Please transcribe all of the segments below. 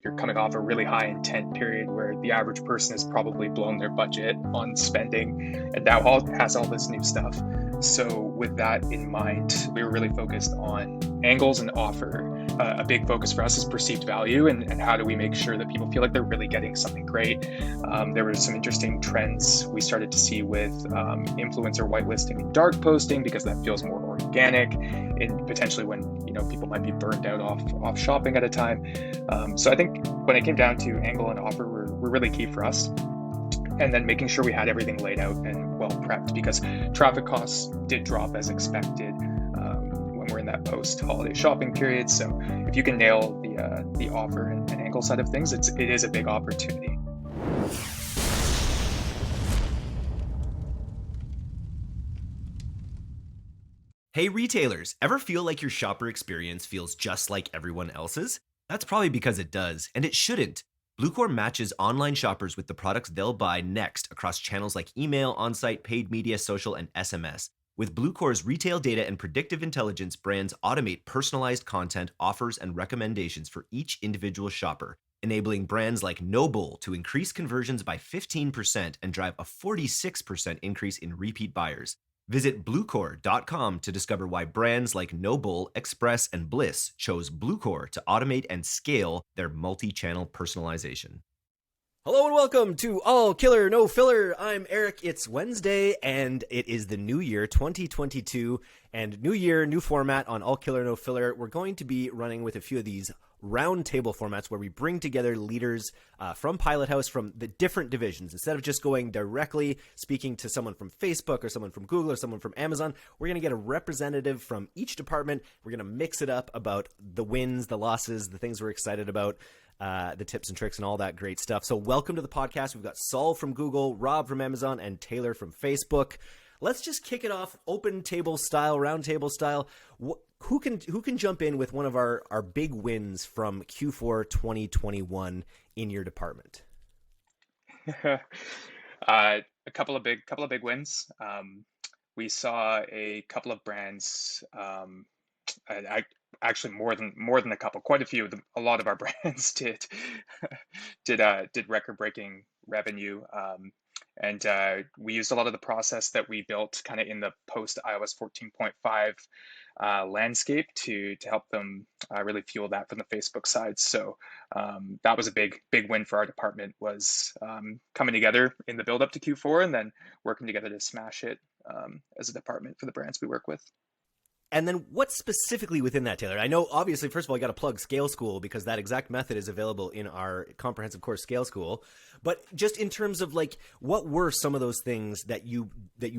You're coming off a really high intent period where the average person has probably blown their budget on spending and now has all this new stuff. So with that in mind, we were really focused on angles and offer. A big focus for us is perceived value and how do we make sure that people feel like they're really getting something great. There were some interesting trends we started to see with influencer whitelisting and dark posting because that feels more organic and potentially when people might be burned out off shopping at a time. So I think when it came down to angle and offer were really key for us. And then making sure we had everything laid out and well prepped because traffic costs did drop as expected when we're in that post-holiday shopping period. So if you can nail the offer and angle side of things, it is a big opportunity. Hey retailers, ever feel like your shopper experience feels just like everyone else's? That's probably because it does, and it shouldn't. Bluecore matches online shoppers with the products they'll buy next across channels like email, on-site, paid media, social, and SMS. With Bluecore's retail data and predictive intelligence, brands automate personalized content, offers, and recommendations for each individual shopper, enabling brands like Noble to increase conversions by 15% and drive a 46% increase in repeat buyers. Visit Bluecore.com to discover why brands like Noble, Express, and Bliss chose Bluecore to automate and scale their multi-channel personalization. Hello and welcome to All Killer No Filler. I'm Eric. It's Wednesday and it is the new year 2022 and new year, new format on All Killer No Filler. We're going to be running with a few of these roundtable formats where we bring together leaders from Pilot House from the different divisions. Instead of just going directly speaking to someone from Facebook or someone from Google or someone from Amazon, we're going to get a representative from each department. We're going to mix it up about the wins, the losses, the things we're excited about, the tips and tricks and all that great stuff. So welcome to the podcast. We've got Saul from Google, Rob from Amazon, and Taylor from Facebook. Let's just kick it off open table style, round table style. Who can jump in with one of our big wins from Q4 2021 in your department? A couple of big wins. We saw a couple of brands. Actually more than a couple, quite a few of them. A lot of our brands did record breaking revenue. And we used a lot of the process that we built kind of in the post iOS 14.5 landscape to help them really fuel that from the Facebook side. So that was a big win for our department, was coming together in the build up to Q4 and then working together to smash it as a department for the brands we work with. And then what specifically within that, Taylor? I know, obviously, first of all, I got to plug Scale School because that exact method is available in our comprehensive course, Scale School. But just in terms of like, what were some of those things that you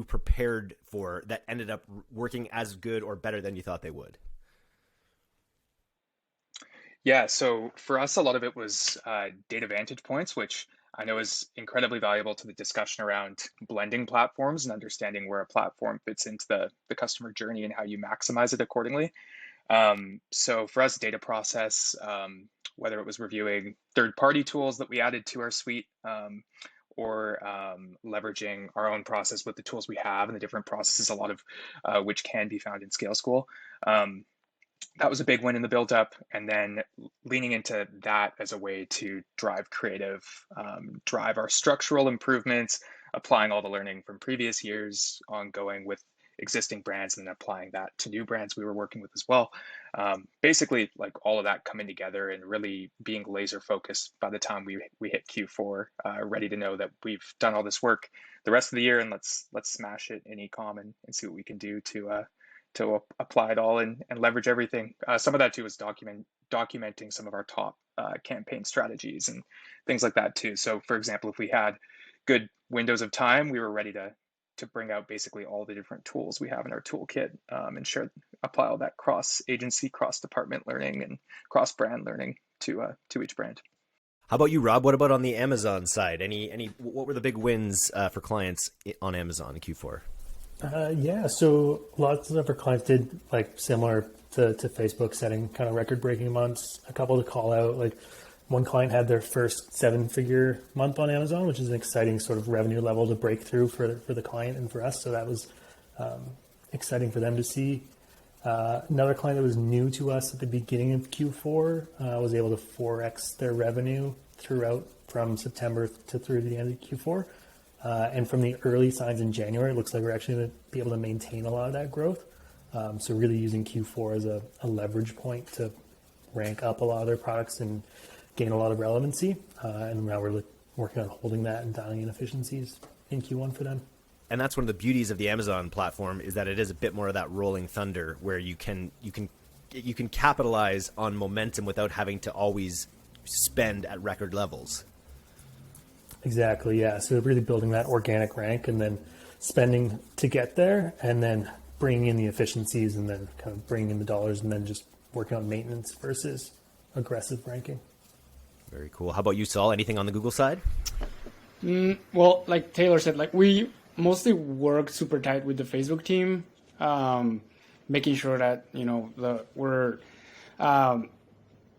prepared for that ended up working as good or better than you thought they would? Yeah, so for us, a lot of it was data vantage points, which I know is incredibly valuable to the discussion around blending platforms and understanding where a platform fits into the customer journey and how you maximize it accordingly. So for us, data process, whether it was reviewing third-party tools that we added to our suite, or leveraging our own process with the tools we have and the different processes, a lot of which can be found in Scale School. That was a big win in the build up, and then leaning into that as a way to drive creative, drive our structural improvements, applying all the learning from previous years, ongoing with existing brands, and then applying that to new brands we were working with as well. Basically, like all of that coming together and really being laser focused by the time we hit Q4, ready to know that we've done all this work the rest of the year, and let's smash it in ecom and see what we can do to apply it all and leverage everything. Some of that too is documenting some of our top campaign strategies and things like that too. So for example, if we had good windows of time, we were ready to bring out basically all the different tools we have in our toolkit and apply all that cross agency, cross department learning and cross brand learning to each brand. How about you, Rob? What about on the Amazon side? What were the big wins for clients on Amazon in Q4? So lots of our clients did like similar to Facebook, setting kind of record-breaking months. A couple to call out, like one client had their first 7-figure month on Amazon, which is an exciting sort of revenue level to break through for the client and for us. So that was exciting for them to see. Another client that was new to us at the beginning of Q4 was able to 4x their revenue throughout from September to through the end of Q4. And from the early signs in January, it looks like we're actually going to be able to maintain a lot of that growth. So really using Q4 as a leverage point to rank up a lot of their products and gain a lot of relevancy. And now we're working on holding that and dialing in efficiencies in Q1 for them. And that's one of the beauties of the Amazon platform, is that it is a bit more of that rolling thunder where you can capitalize on momentum without having to always spend at record levels. Exactly, yeah. So really building that organic rank and then spending to get there, and then bringing in the efficiencies and then kind of bringing in the dollars, and then just working on maintenance versus aggressive ranking. Very cool. How about you, Saul? Anything on the Google side? Well, like Taylor said, like we mostly work super tight with the Facebook team, making sure that we're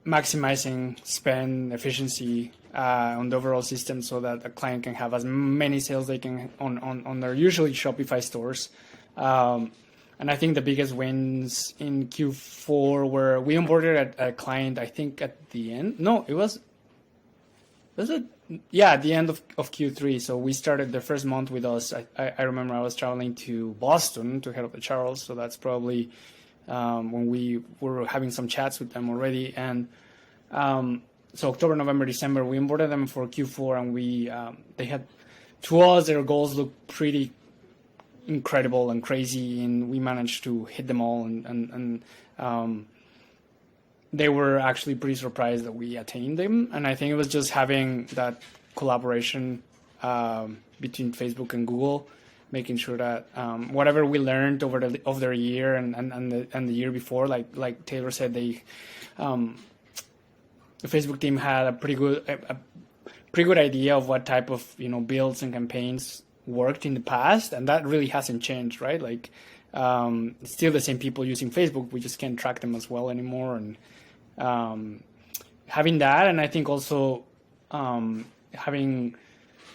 maximizing spend efficiency on the overall system, so that a client can have as many sales they can on their usually Shopify stores. And I think the biggest wins in Q4 were we onboarded a client, I think at the end. No, it was it? Yeah, at the end of Q3. So we started the first month with us. I remember I was traveling to Boston to head up the Charles. So that's probably when we were having some chats with them already. And so October, November, December, we onboarded them for Q4, and they had, to us, their goals looked pretty incredible and crazy, and we managed to hit them all. And they were actually pretty surprised that we attained them. And I think it was just having that collaboration between Facebook and Google, making sure that whatever we learned over the year and the year before, like Taylor said, the Facebook team had a pretty good idea of what type of builds and campaigns worked in the past, and that really hasn't changed, right? Like still the same people using Facebook, we just can't track them as well anymore. And having that, and I think also having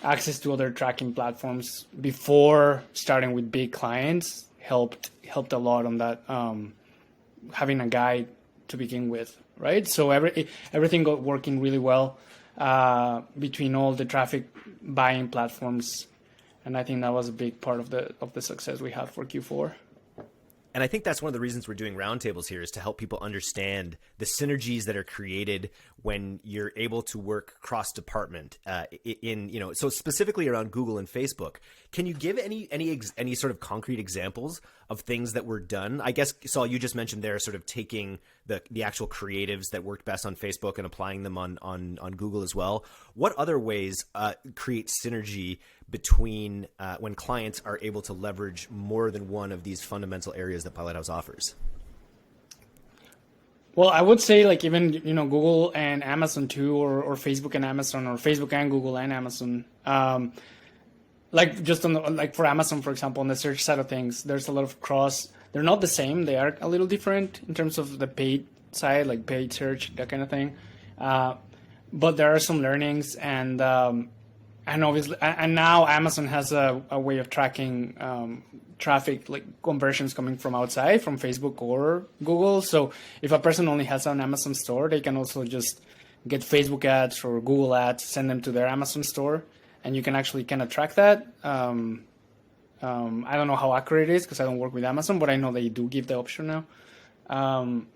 access to other tracking platforms before starting with big clients helped a lot on that, having a guide to begin with, right? So everything got working really well between all the traffic buying platforms, and I think that was a big part of the success we had for Q4. And I think that's one of the reasons we're doing roundtables here, is to help people understand the synergies that are created when you're able to work cross-department so specifically around Google and Facebook. Can you give any sort of concrete examples of things that were done? I guess, Saul, you just mentioned there sort of taking the actual creatives that worked best on Facebook and applying them on Google as well. What other ways create synergy between when clients are able to leverage more than one of these fundamental areas that Pilot House offers? Well, I would say like even Google and Amazon too, or Facebook and Amazon, or Facebook and Google and Amazon. Like just on for Amazon, for example, on the search side of things, there's a lot of cross. They're not the same. They are a little different in terms of the paid side, like paid search, that kind of thing. But there are some learnings, and obviously, and now Amazon has a way of tracking traffic, like conversions coming from outside, from Facebook or Google. So if a person only has an Amazon store, they can also just get Facebook ads or Google ads, send them to their Amazon store, and you can actually kind of track that. I don't know how accurate it is because I don't work with Amazon, but I know they do give the option now. And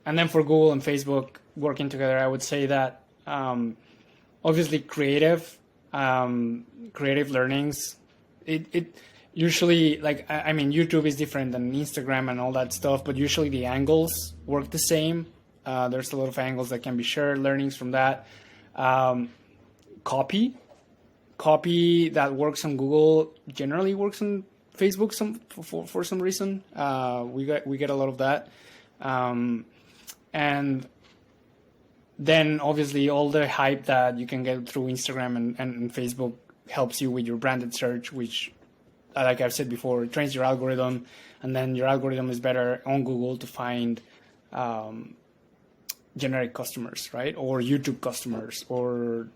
then for Google and Facebook working together, I would say that obviously creative learnings, it usually, like, I mean, YouTube is different than Instagram and all that stuff, but usually the angles work the same. There's a lot of angles that can be shared, learnings from that. Copy that works on Google generally works on Facebook for some reason. We get a lot of that. And then obviously all the hype that you can get through Instagram and Facebook helps you with your branded search, which, like I've said before, it trains your algorithm, and then your algorithm is better on Google to find generic customers, right? Or YouTube customers, or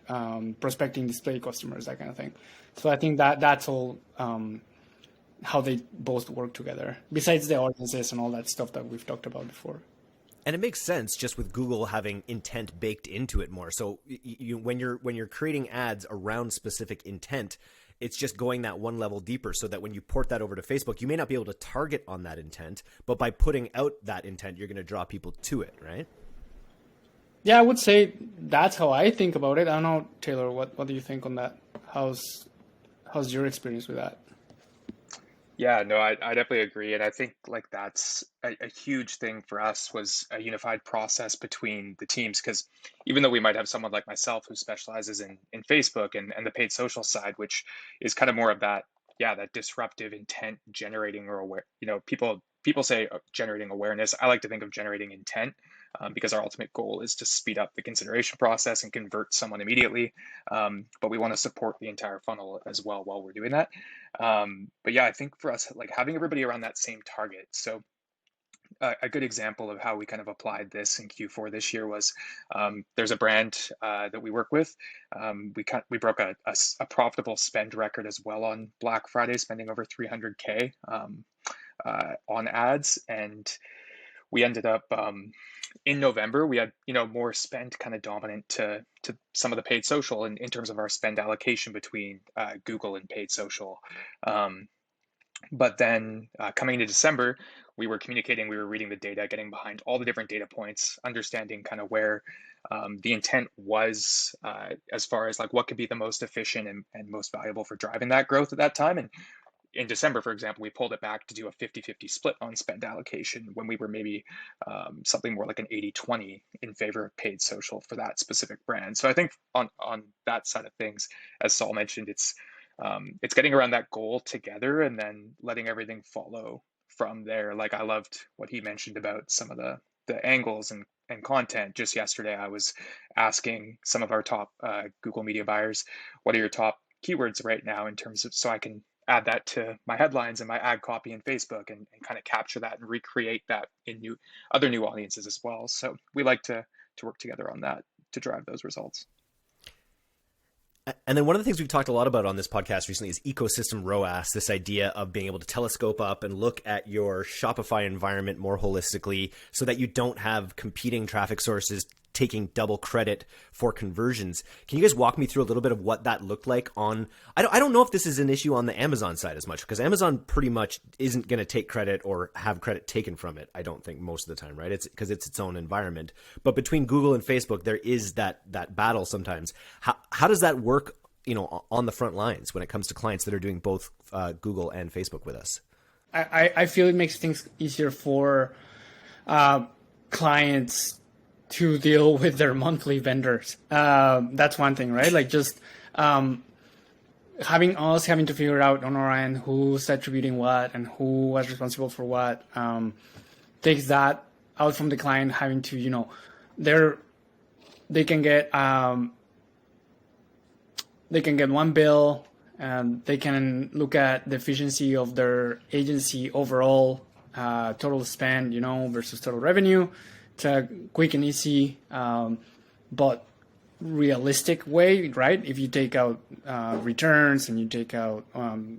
prospecting display customers, that kind of thing. So I think that's all how they both work together, besides the audiences and all that stuff that we've talked about before. And it makes sense just with Google having intent baked into it more. So when you're creating ads around specific intent, it's just going that one level deeper, so that when you port that over to Facebook, you may not be able to target on that intent, but by putting out that intent, you're going to draw people to it, right? Yeah, I would say that's how I think about it. I don't know, Taylor, what do you think on that? How's your experience with that? Yeah, no, I definitely agree. And I think like that's a huge thing for us was a unified process between the teams. Because even though we might have someone like myself who specializes in Facebook and the paid social side, which is kind of more of that, yeah, that disruptive intent generating or aware, people say generating awareness. I like to think of generating intent, because our ultimate goal is to speed up the consideration process and convert someone immediately. But we want to support the entire funnel as well while we're doing that. But yeah, I think for us, like having everybody around that same target. So a good example of how we kind of applied this in Q4 this year was, there's a brand that we work with. We broke a profitable spend record as well on Black Friday, spending over 300K on ads, and we ended up, in November, we had more spend kind of dominant to some of the paid social in terms of our spend allocation between Google and paid social. But then coming into December, we were communicating, we were reading the data, getting behind all the different data points, understanding kind of where the intent was, as far as like what could be the most efficient and most valuable for driving that growth at that time. And in December, for example, we pulled it back to do a 50-50 split on spend allocation when we were maybe something more like an 80-20 in favor of paid social for that specific brand. So I think on that side of things, as Saul mentioned, it's getting around that goal together and then letting everything follow from there. Like I loved what he mentioned about some of the angles and content. Just yesterday, I was asking some of our top Google media buyers, what are your top keywords right now in terms of, so I can add that to my headlines and my ad copy in Facebook and kind of capture that and recreate that in other new audiences as well. So we like to work together on that to drive those results. And then one of the things we've talked a lot about on this podcast recently is ecosystem ROAS, this idea of being able to telescope up and look at your Shopify environment more holistically so that you don't have competing traffic sources taking double credit for conversions. Can you guys walk me through a little bit of what that looked like on, I don't know if this is an issue on the Amazon side as much, because Amazon pretty much isn't going to take credit or have credit taken from it, I don't think, most of the time, right? It's because it's its own environment. But between Google and Facebook, there is that battle sometimes. How does that work, on the front lines when it comes to clients that are doing both Google and Facebook with us? I feel it makes things easier for clients to deal with their monthly vendors. That's one thing, right? Like just having to figure out on our end who's attributing what and who was responsible for what, takes that out from the client having to, they can get one bill and they can look at the efficiency of their agency overall, total spend, versus total revenue. It's a quick and easy, but realistic way, right? If you take out returns and you take out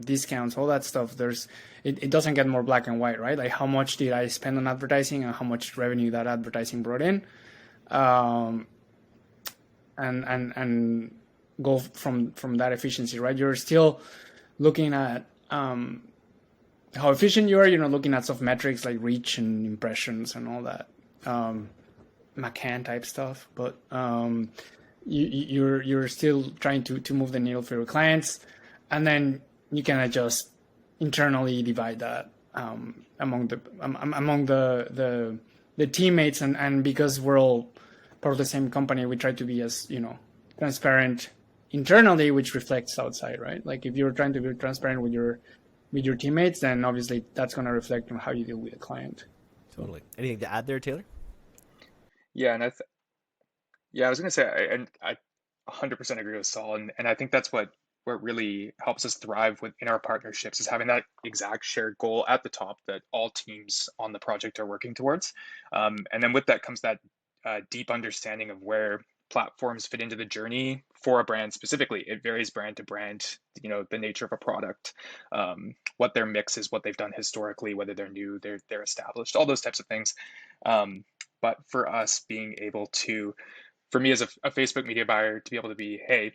discounts, all that stuff, it doesn't get more black and white, right? Like how much did I spend on advertising and how much revenue that advertising brought in, and go from that efficiency, right? You're still looking at how efficient you are. Looking at soft metrics like reach and impressions and all that. McCann type stuff, but you're still trying to move the needle for your clients, and then you can adjust internally, divide that among the teammates, and because we're all part of the same company, we try to be as transparent internally, which reflects outside, right? Like if you're trying to be transparent with your teammates, then obviously that's going to reflect on how you deal with a client. Totally. Anything to add there, Taylor? Yeah, and I was going to say, and I 100% agree with Saul, and I think that's what really helps us thrive in our partnerships is having that exact shared goal at the top that all teams on the project are working towards, and then with that comes that deep understanding of where platforms fit into the journey for a brand specifically. It varies brand to brand, the nature of a product, what their mix is, what they've done historically, whether they're new, they're established, all those types of things. But for us being able to, for me as a Facebook media buyer, to be able to be, hey,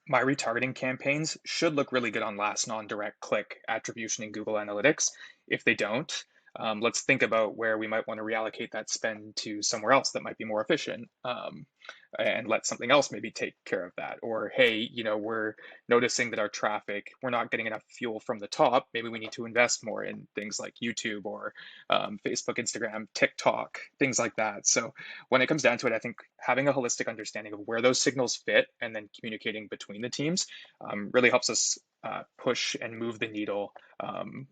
my retargeting campaigns should look really good on last non-direct click attribution in Google Analytics. If they don't, let's think about where we might want to reallocate that spend to somewhere else that might be more efficient, and let something else maybe take care of that. Or, hey, we're noticing that our traffic, we're not getting enough fuel from the top. Maybe we need to invest more in things like YouTube or Facebook, Instagram, TikTok, things like that. So when it comes down to it, I think having a holistic understanding of where those signals fit and then communicating between the teams really helps us push and move the needle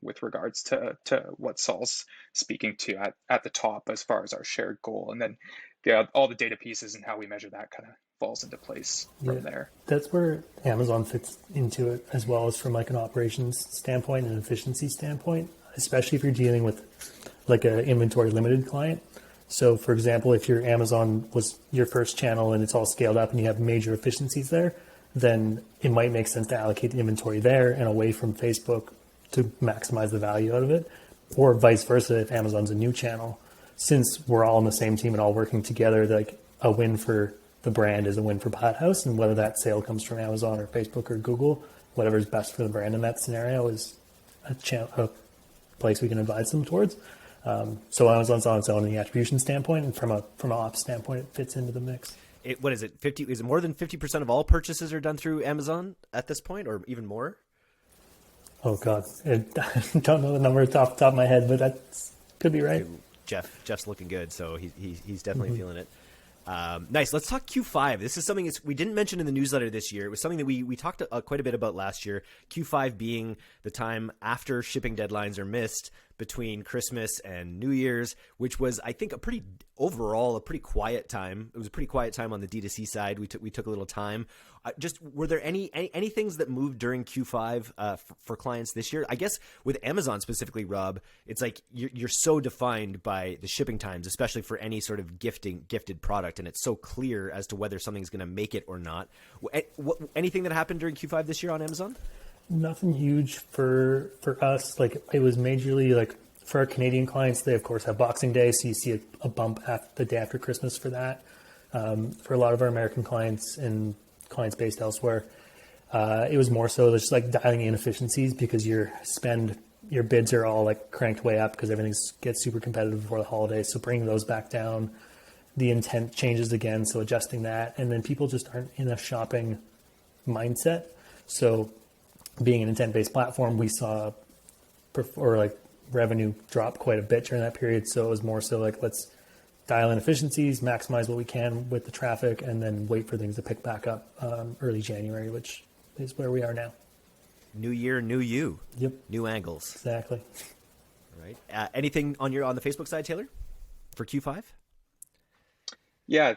with regards to what Saul's speaking to at the top as far as our shared goal. And then all the data pieces and how we measure that kind of falls into place from there. That's where Amazon fits into it, as well as from like an operations standpoint and efficiency standpoint, especially if you're dealing with like an inventory limited client. So for example, if your Amazon was your first channel and it's all scaled up and you have major efficiencies there, then it might make sense to allocate the inventory there and away from Facebook to maximize the value out of it, or vice versa if Amazon's a new channel. Since we're all on the same team and all working together, like a win for the brand is a win for Plaid House, and whether that sale comes from Amazon or Facebook or Google, whatever is best for the brand in that scenario is a place we can advise them towards. So Amazon's on its own in the attribution standpoint, and from an ops standpoint, it fits into the mix. What is it? 50? Is it more than 50% of all purchases are done through Amazon at this point, or even more? Oh God, I don't know the number off the top of my head, but that could be right. Jeff's looking good, so he's definitely feeling it. Nice. Let's talk Q5. This is something we didn't mention in the newsletter this year. It was something that we talked quite a bit about last year. Q5 being the time after shipping deadlines are missed between Christmas and New Year's, which was, I think, a pretty quiet time. It was a pretty quiet time on the DTC side. We took a little time. Were there any things that moved during Q5 for clients this year? I guess with Amazon specifically, Rob, it's like you're so defined by the shipping times, especially for any sort of gifted product, and it's so clear as to whether something's going to make it or not. Anything that happened during Q5 this year on Amazon? Nothing huge for us. Like it was majorly like for our Canadian clients, they of course have Boxing Day, so you see a bump the day after Christmas for that. For a lot of our American clients and clients based elsewhere, it was more so just like dialing in efficiencies because your bids are all like cranked way up because everything gets super competitive before the holidays. So bringing those back down, the intent changes again. So adjusting that, and then people just aren't in a shopping mindset. So being an intent-based platform, we saw revenue drop quite a bit during that period. So it was more so like, let's dial in efficiencies, maximize what we can with the traffic, and then wait for things to pick back up early January, which is where we are now. New year, new you. Yep. New angles. Exactly. Right. Anything on the Facebook side, Taylor, for Q5? Yeah,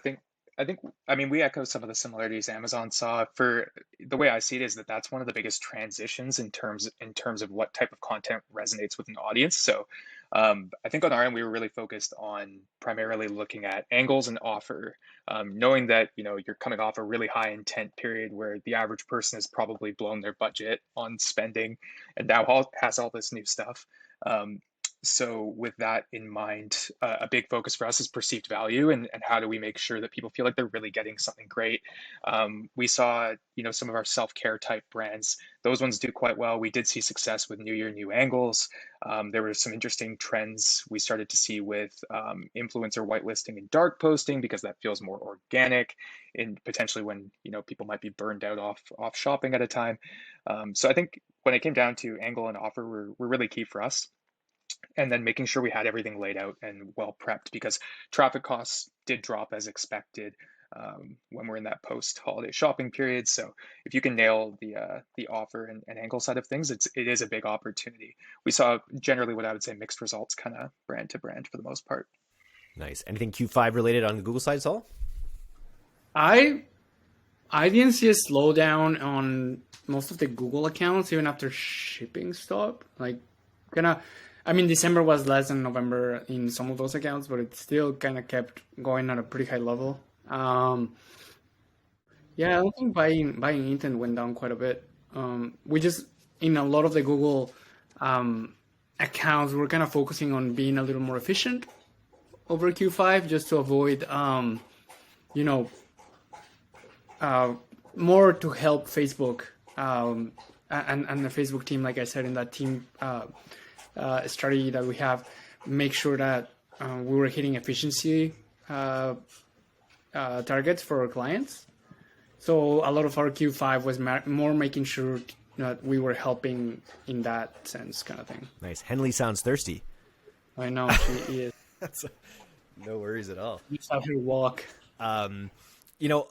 I mean, we echo some of the similarities Amazon saw. For the way I see it is that's one of the biggest transitions in terms of what type of content resonates with an audience. So I think on our end, we were really focused on primarily looking at angles and offer, knowing that, you're coming off a really high intent period where the average person has probably blown their budget on spending and now has all this new stuff. So with that in mind, a big focus for us is perceived value and how do we make sure that people feel like they're really getting something great. We saw, some of our self-care type brands, those ones do quite well. We did see success with New Year, New Angles. There were some interesting trends we started to see with influencer whitelisting and dark posting because that feels more organic and potentially when, people might be burned out off shopping at a time. So I think when it came down to angle and offer were really key for us. And then making sure we had everything laid out and well prepped because traffic costs did drop as expected when we're in that post-holiday shopping period. So if you can nail the offer and angle side of things, it is a big opportunity. We saw generally what I would say mixed results, kind of brand to brand for the most part. Nice. Anything Q5 related on the Google side, Saul? I didn't see a slowdown on most of the Google accounts even after shipping stopped. December was less than November in some of those accounts, but it still kind of kept going at a pretty high level. Yeah, I don't think buying intent went down quite a bit. We just in a lot of the Google um, accounts, we're kind of focusing on being a little more efficient over Q5, just to avoid, you know, uh, more to help Facebook and the Facebook team, like I said, in that team strategy that we have, make sure that we were hitting efficiency targets for our clients. So a lot of our Q5 was more making sure that we were helping in that sense, kind of thing. Nice. Henley sounds thirsty. I know she is. No worries at all. Just out here walk. You know,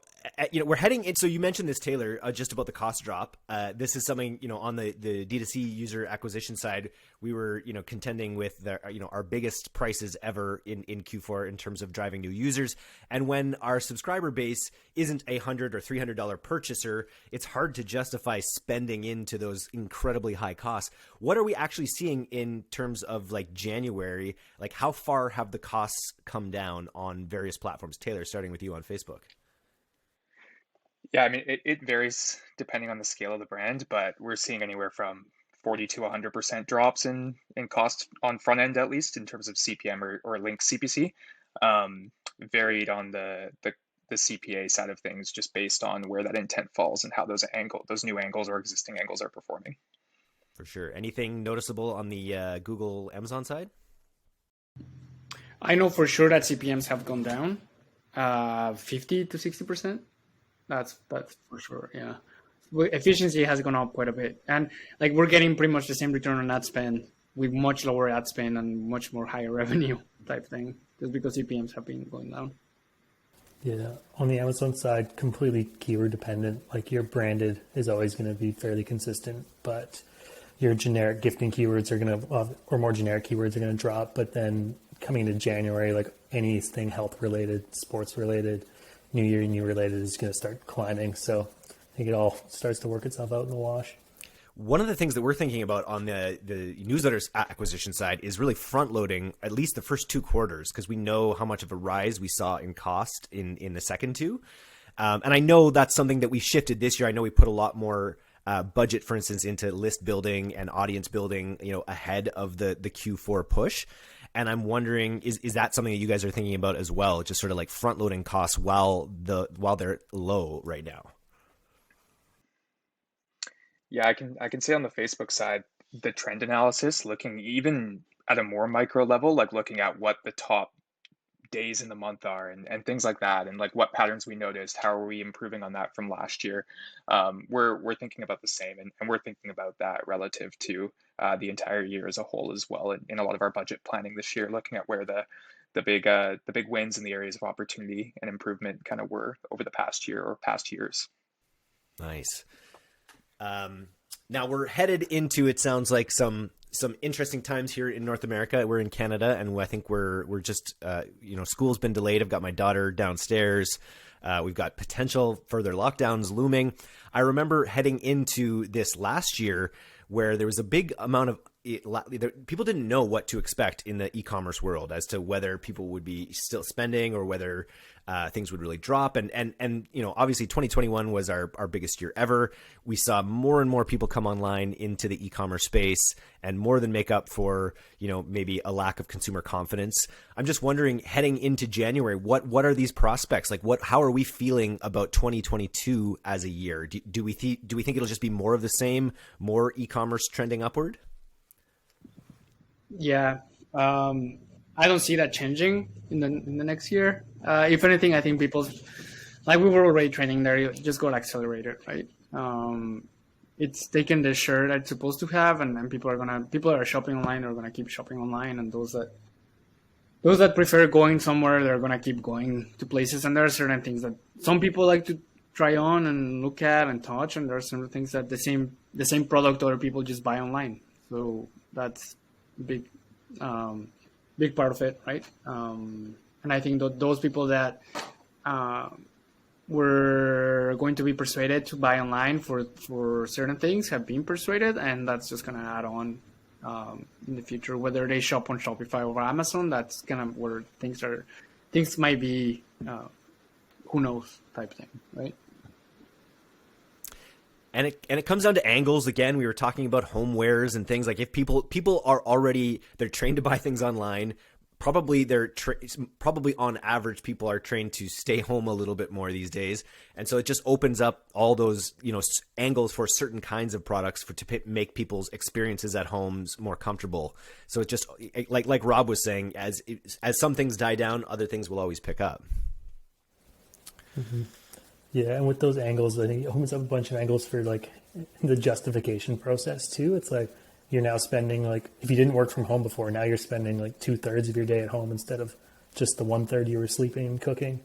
we're heading in. So you mentioned this, Taylor, just about the cost drop. This is something, on the D2C user acquisition side, we were, contending with our biggest prices ever in Q4 in terms of driving new users. And when our subscriber base isn't $100 or $300 purchaser, it's hard to justify spending into those incredibly high costs. What are we actually seeing in terms of like January? Like how far have the costs come down on various platforms? Taylor, starting with you on Facebook. Yeah, I mean, it varies depending on the scale of the brand, but we're seeing anywhere from 40 to 100% drops in cost on front end, at least in terms of CPM or link CPC. Varied on the CPA side of things, just based on where that intent falls and how those new angles or existing angles are performing. For sure. Anything noticeable on the Google Amazon side? I know for sure that CPMs have gone down 50 to 60%. That's for sure. Yeah, efficiency has gone up quite a bit, and like we're getting pretty much the same return on ad spend with much lower ad spend and much more higher revenue type thing, just because CPMs have been going down. Yeah, on the Amazon side, completely keyword dependent. Like your branded is always going to be fairly consistent, but your generic gifting keywords are going to, or more generic keywords are going to drop. But then coming into January, like anything health related, sports related, New Year, new related is going to start climbing. So I think it all starts to work itself out in the wash. One of the things that we're thinking about on the newsletters acquisition side is really front loading at least the first 2 quarters, because we know how much of a rise we saw in cost in the second 2. And I know that's something that we shifted this year. I know we put a lot more budget, for instance, into list building and audience building, ahead of the Q4 push. And I'm wondering, is that something that you guys are thinking about as well? Just sort of like front loading costs while they're low right now. Yeah, I can say on the Facebook side, the trend analysis, looking even at a more micro level, like looking at what the top days in the month are and things like that, and like what patterns we noticed, how are we improving on that from last year. We're thinking about the same, and we're thinking about that relative to the entire year as a whole as well, in a lot of our budget planning this year, looking at where the big wins in the areas of opportunity and improvement kind of were over the past year or past years. Nice. Now we're headed into, it sounds like, some interesting times here in North America. We're in Canada, and I think we're just school's been delayed. I've got my daughter downstairs. We've got potential further lockdowns looming. I remember heading into this last year where there was a big amount of people didn't know what to expect in the e-commerce world as to whether people would be still spending or whether things would really drop. And obviously 2021 was our biggest year ever. We saw more and more people come online into the e-commerce space, and more than make up for, maybe a lack of consumer confidence. I'm just wondering, heading into January, what are these prospects? Like how are we feeling about 2022 as a year? Do we think it'll just be more of the same, more e-commerce trending upward? Yeah, I don't see that changing in the next year. If anything, I think people, like we were already trending there, you just got accelerated, right? It's taken the share that it's supposed to have, and people that are shopping online are gonna keep shopping online, and those that prefer going somewhere, they're gonna keep going to places. And there are certain things that some people like to try on and look at and touch, and there are certain things that the same product other people just buy online. So that's big part of it, right? And I think that those people that were going to be persuaded to buy online for certain things have been persuaded, and that's just going to add on in the future. Whether they shop on Shopify or Amazon, that's kind of where things might be who knows type thing, right? And it comes down to angles again. We were talking about homewares and things like if people are already they're trained to buy things online. Probably probably on average people are trained to stay home a little bit more these days, and so it just opens up all those angles for certain kinds of products to make people's experiences at homes more comfortable. So it just like Rob was saying, as some things die down, other things will always pick up. Mm-hmm. Yeah, and with those angles, I think it opens up a bunch of angles for like the justification process too. It's like you're now spending if you didn't work from home before, now you're spending 2/3 of your day at home instead of just the 1/3 you were sleeping and cooking.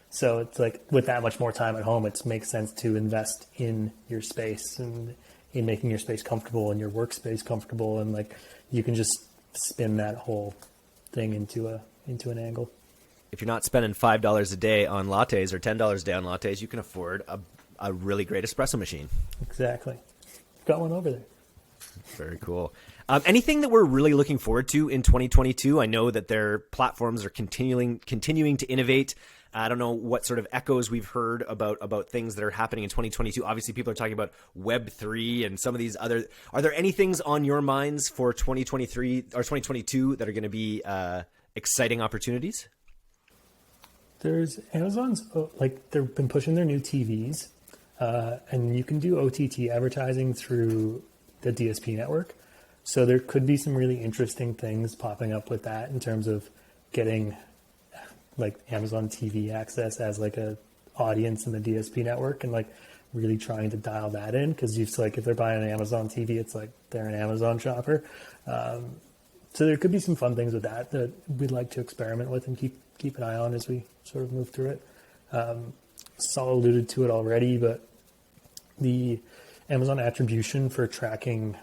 So it's like with that much more time at home, it makes sense to invest in your space and in making your space comfortable and your workspace comfortable. And you can just spin that whole thing into an angle. If you're not spending $5 a day on lattes or $10 a day on lattes, you can afford a really great espresso machine. Exactly. Got one over there. Very cool. Anything that we're really looking forward to in 2022? I know that their platforms are continuing to innovate. I don't know what sort of echoes we've heard about things that are happening in 2022. Obviously, people are talking about Web3 and some of these other. Are there any things on your minds for 2023 or 2022 that are going to be exciting opportunities? There's Amazon's they've been pushing their new TVs, and you can do OTT advertising through the DSP network. So there could be some really interesting things popping up with that in terms of getting Amazon TV access as a audience in the DSP network and really trying to dial that in, because if they're buying an Amazon TV, it's they're an Amazon shopper. So there could be some fun things with that we'd like to experiment with and keep an eye on as we sort of move through it. Saul alluded to it already, but the Amazon attribution for tracking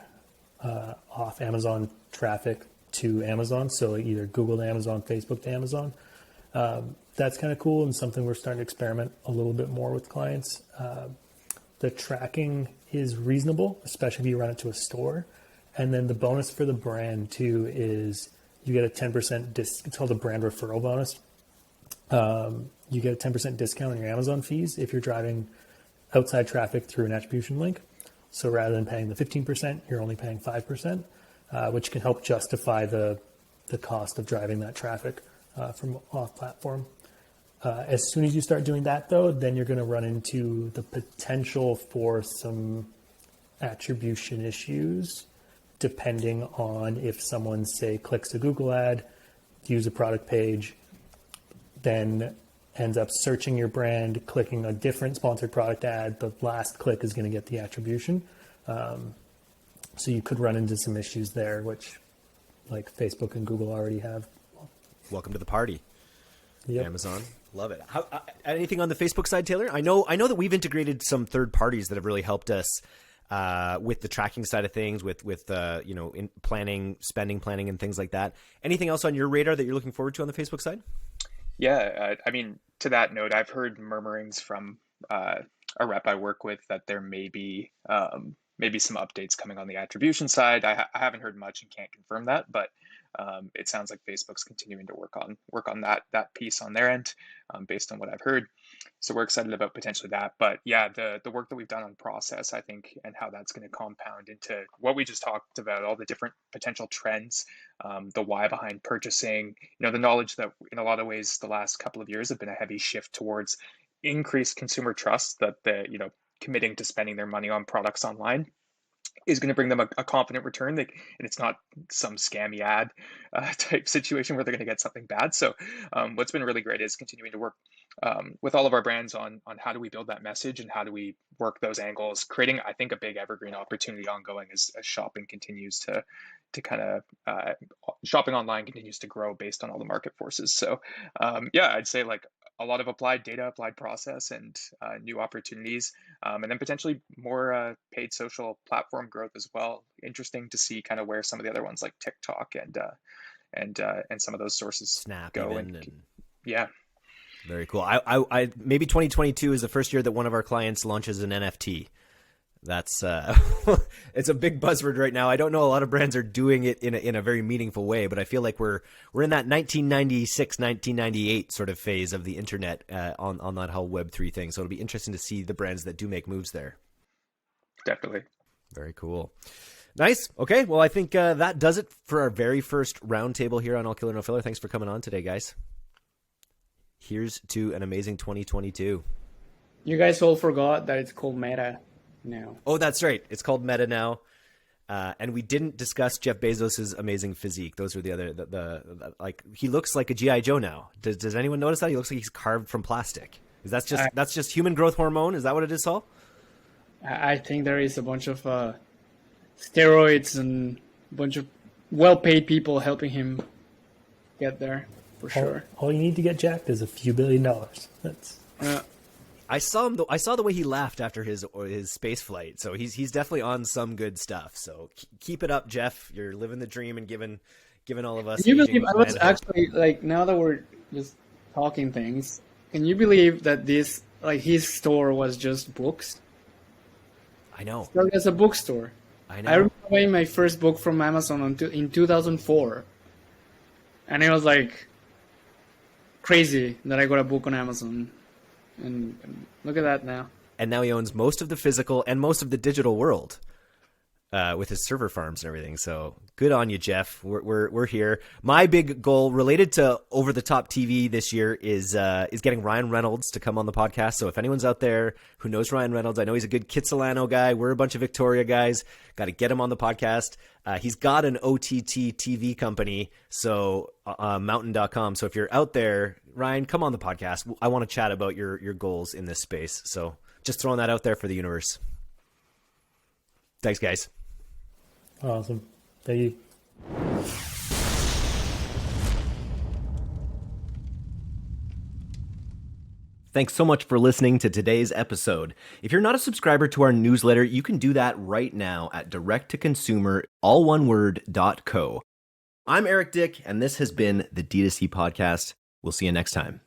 off Amazon traffic to Amazon, so either Google to Amazon, Facebook to Amazon, that's kind of cool and something we're starting to experiment a little bit more with clients. The tracking is reasonable, especially if you run it to a store. And then the bonus for the brand too is you get a 10% it's called a brand referral bonus. You get a 10% discount on your Amazon fees if you're driving outside traffic through an attribution link. So rather than paying the 15%, you're only paying 5%, which can help justify the cost of driving that traffic from off platform. As soon as you start doing that though, then you're going to run into the potential for some attribution issues, depending on if someone, say, clicks a Google ad, views a product page, then ends up searching your brand, clicking a different sponsored product ad, the last click is going to get the attribution. So you could run into some issues there, which Facebook and Google already have. Welcome to the party. Yep. Amazon. Love it. Anything on the Facebook side, Taylor? I know that we've integrated some third parties that have really helped us with the tracking side of things, with in planning, spending planning, and things like that. Anything else on your radar that you're looking forward to on the Facebook side? Yeah, I mean, to that note, I've heard murmurings from a rep I work with that there may be maybe some updates coming on the attribution side. I haven't heard much and can't confirm that, but it sounds like Facebook's continuing to work on that piece on their end, based on what I've heard. So we're excited about potentially that. But yeah, the work that we've done on process, I think, and how that's going to compound into what we just talked about, all the different potential trends, the why behind purchasing, the knowledge that in a lot of ways the last couple of years have been a heavy shift towards increased consumer trust that committing to spending their money on products online is going to bring them a confident return. And it's not some scammy ad type situation where they're going to get something bad. So what's been really great is continuing to work with all of our brands on how do we build that message and how do we work those angles, creating, I think, a big evergreen opportunity ongoing as shopping continues to kind of shopping online continues to grow based on all the market forces. So yeah, I'd say a lot of applied data, applied process, and new opportunities, and then potentially more paid social platform growth as well. Interesting to see kind of where some of the other ones like TikTok and some of those sources Snap go. And yeah, very cool. I maybe 2022 is the first year that one of our clients launches an NFT. That's it's a big buzzword right now. I don't know a lot of brands are doing it in a very meaningful way, but I feel like we're in that 1996, 1998 sort of phase of the internet on that whole Web3 thing. So it'll be interesting to see the brands that do make moves there. Definitely. Very cool. Nice. Okay. Well, I think that does it for our very first roundtable here on All Killer No Filler. Thanks for coming on today, guys. Here's to an amazing 2022. You guys all forgot that it's called Meta now. Oh, that's right. It's called Meta now. And we didn't discuss Jeff Bezos's amazing physique. Those are the other, the like, he looks like a G.I. Joe now. Does anyone notice that? He looks like he's carved from plastic. Is that's just human growth hormone? Is that what it is, Saul? I think there is a bunch of steroids and a bunch of well-paid people helping him get there, for sure. All you need to get jacked is a few $1 billion. That's... I saw him. I saw the way he laughed after his space flight. So he's definitely on some good stuff. So keep it up, Jeff. You're living the dream and giving all of us. Can you believe I was actually like, now that we're just talking things, can you believe that this, like, his store was just books? I know. Started as a bookstore. I know. I remember buying my first book from Amazon in 2004, and it was like crazy that I got a book on Amazon. And look at that now. And now he owns most of the physical and most of the digital world with his server farms and everything. So good on you, Jeff. We're here. My big goal related to over the top TV this year is getting Ryan Reynolds to come on the podcast. So if anyone's out there who knows Ryan Reynolds, I know he's a good Kitsilano guy. We're a bunch of Victoria guys. Got to get him on the podcast. He's got an OTT TV company, so mountain.com. So if you're out there, Ryan, come on the podcast. I want to chat about your goals in this space. So just throwing that out there for the universe. Thanks, guys. Awesome. Thank you. Thanks so much for listening to today's episode. If you're not a subscriber to our newsletter, you can do that right now at direct-to-consumer, all one word, .co. I'm Eric Dick, and this has been the D2C Podcast. We'll see you next time.